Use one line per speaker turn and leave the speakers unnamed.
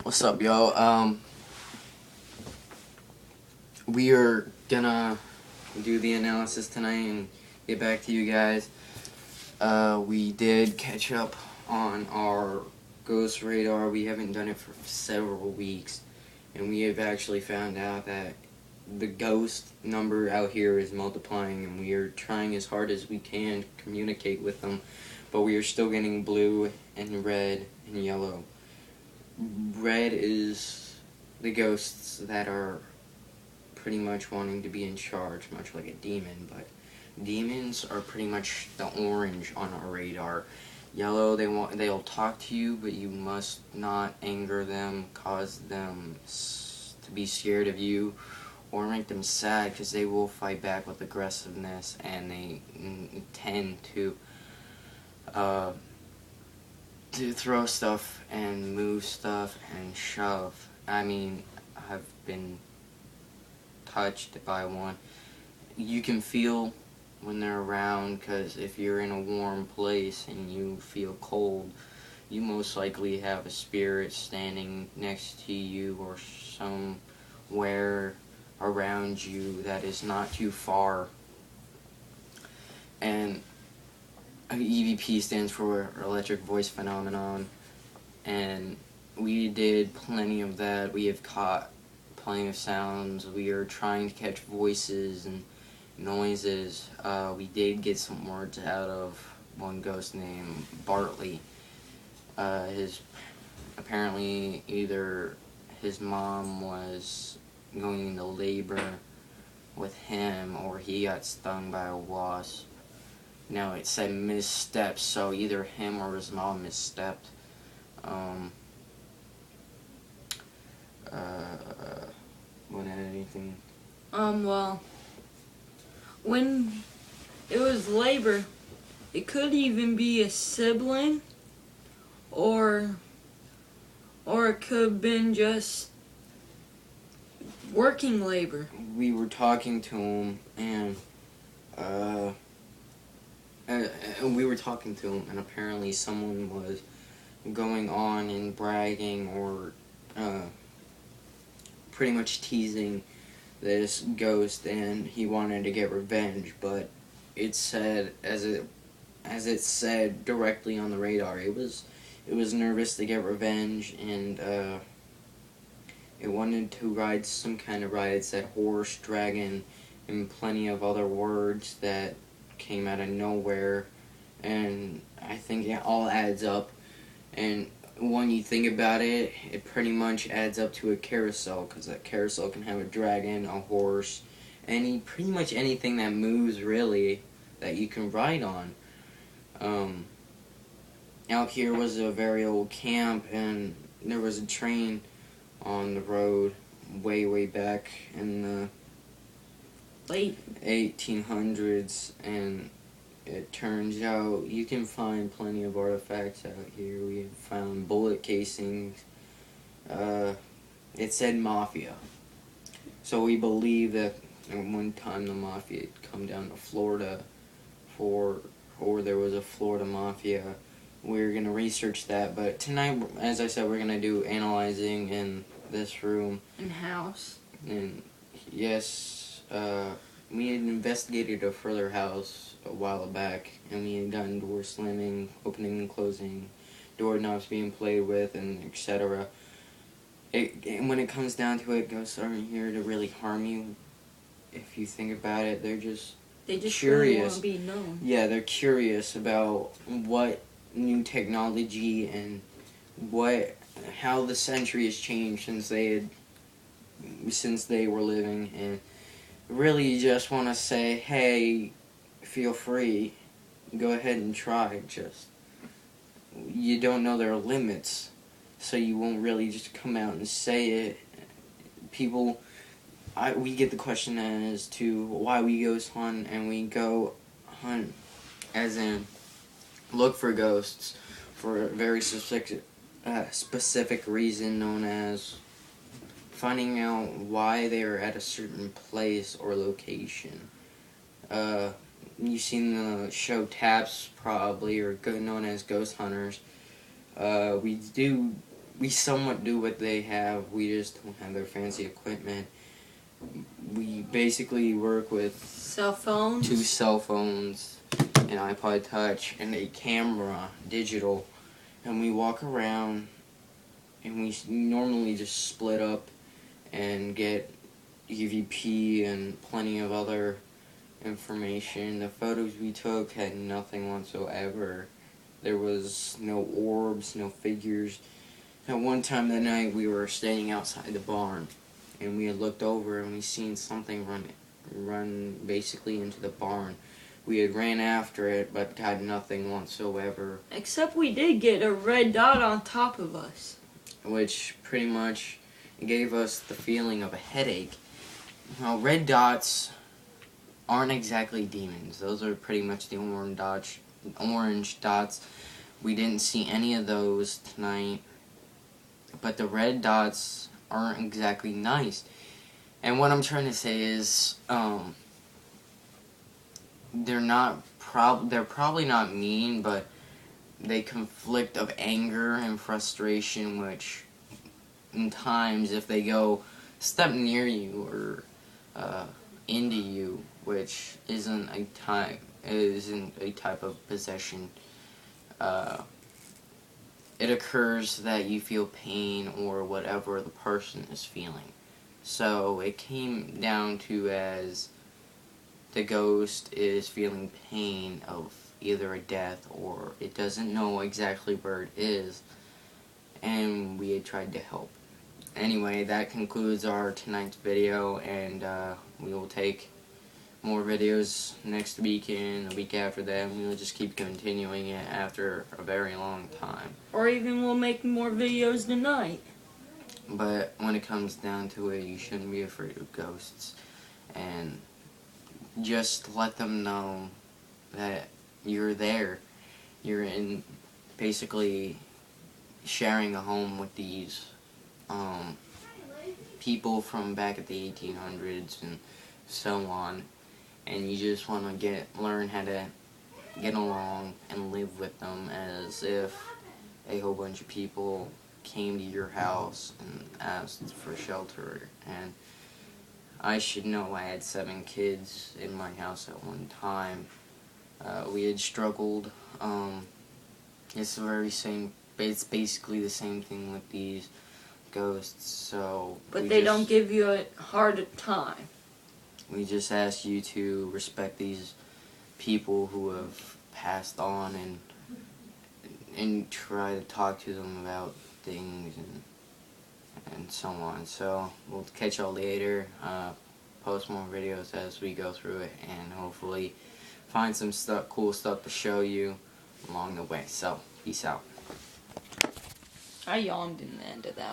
What's up, yo? We are gonna do the analysis tonight and get back to you guys. We did catch up on our ghost radar. We haven't done it for several weeks, and we have actually found out that the ghost number out here is multiplying, and we are trying as hard as we can to communicate with them, but we are still getting blue and red and yellow. Red is the ghosts that are pretty much wanting to be in charge, much like a demon, but demons are pretty much the orange on our radar. Yellow, they'll talk to you, but you must not anger them, cause them to be scared of you, or make them sad, because they will fight back with aggressiveness, and they tend to throw stuff and move stuff and shove. I mean, I've been touched by one. You can feel when they're around, because if you're in a warm place and you feel cold, you most likely have a spirit standing next to you or somewhere around you that is not too far. And EVP stands for Electric Voice Phenomenon, and we did plenty of that. We have caught plenty of sounds. We are trying to catch voices and noises. We did get some words out of one ghost named Bartley. Apparently either his mom was going into labor with him, or he got stung by a wasp. Now it said missteps, so either him or his mom misstepped. Want to add anything?
Well, when it was labor, it could even be a sibling, or it could have been just working labor.
We were talking to him, and apparently someone was going on and bragging or pretty much teasing this ghost, and he wanted to get revenge, but it said, as it said directly on the radar, it was nervous to get revenge, and it wanted to ride some kind of ride. It said horse, dragon, and plenty of other words that came out of nowhere, and I think it all adds up. And when you think about it, it pretty much adds up to a carousel, because a carousel can have a dragon, a horse, pretty much anything that moves, really, that you can ride on. Out here was a very old camp, and there was a train on the road way back in the
Late
1800s, and it turns out you can find plenty of artifacts out here. We have found bullet casings. It said mafia. So we believe that at one time the mafia had come down to Florida or there was a Florida mafia. We're going to research that, but tonight, as I said, we're going to do analyzing in this room.
in house.
And yes, we had investigated a further house a while back, and we had gotten door slamming, opening and closing, doorknobs being played with, and etc. And when it comes down to it, ghosts aren't here to really harm you. If you think about it, they're just
Really
curious.
want to be known.
Yeah, they're curious about what new technology and how the century has changed since they were living, and really just want to say, hey, feel free, go ahead and try. Just, you don't know their limits, so you won't really just come out and say it. We get the question as to why we ghost hunt, and we go hunt as in look for ghosts for a very specific reason, known as finding out why they are at a certain place or location. You've seen the show Taps, probably, or known as Ghost Hunters. We do we somewhat do what they have. We just don't have their fancy equipment. We basically work with
Cell phones.
2 cell phones, an iPod Touch, and a camera, digital. And we walk around, and we normally just split up and get EVP and plenty of other information. The photos we took had nothing whatsoever. There was no orbs, no figures. At one time that night, we were standing outside the barn, and we had looked over and we seen something run basically into the barn. We had ran after it, but had nothing whatsoever.
Except we did get a red dot on top of us.
Which pretty much gave us the feeling of a headache. Well, red dots aren't exactly demons. Those are pretty much the orange dots. We didn't see any of those tonight. But the red dots aren't exactly nice. And what I'm trying to say is, they're probably not mean, but they conflict of anger and frustration, which in times, if they go step near you or into you, which isn't a type of possession, it occurs that you feel pain or whatever the person is feeling. So it came down to as the ghost is feeling pain of either a death or it doesn't know exactly where it is, and we had tried to help. Anyway, that concludes our tonight's video, and we will take more videos next week and the week after that, and we'll just keep continuing it after a very long time.
Or even we'll make more videos tonight.
But when it comes down to it, you shouldn't be afraid of ghosts, and just let them know that you're there. You're in basically sharing a home with these people from back at the 1800s and so on, and you just want to learn how to get along and live with them as if a whole bunch of people came to your house and asked for shelter. And I should know I had 7 kids in my house at one time. We had struggled. It's basically the same thing with these ghosts. So,
but they don't give you a hard time.
We just ask you to respect these people who have passed on and try to talk to them about things and so on. So we'll catch y'all later. Post more videos as we go through it, and hopefully find some cool stuff to show you along the way. So peace out.
I yawned in the end of that.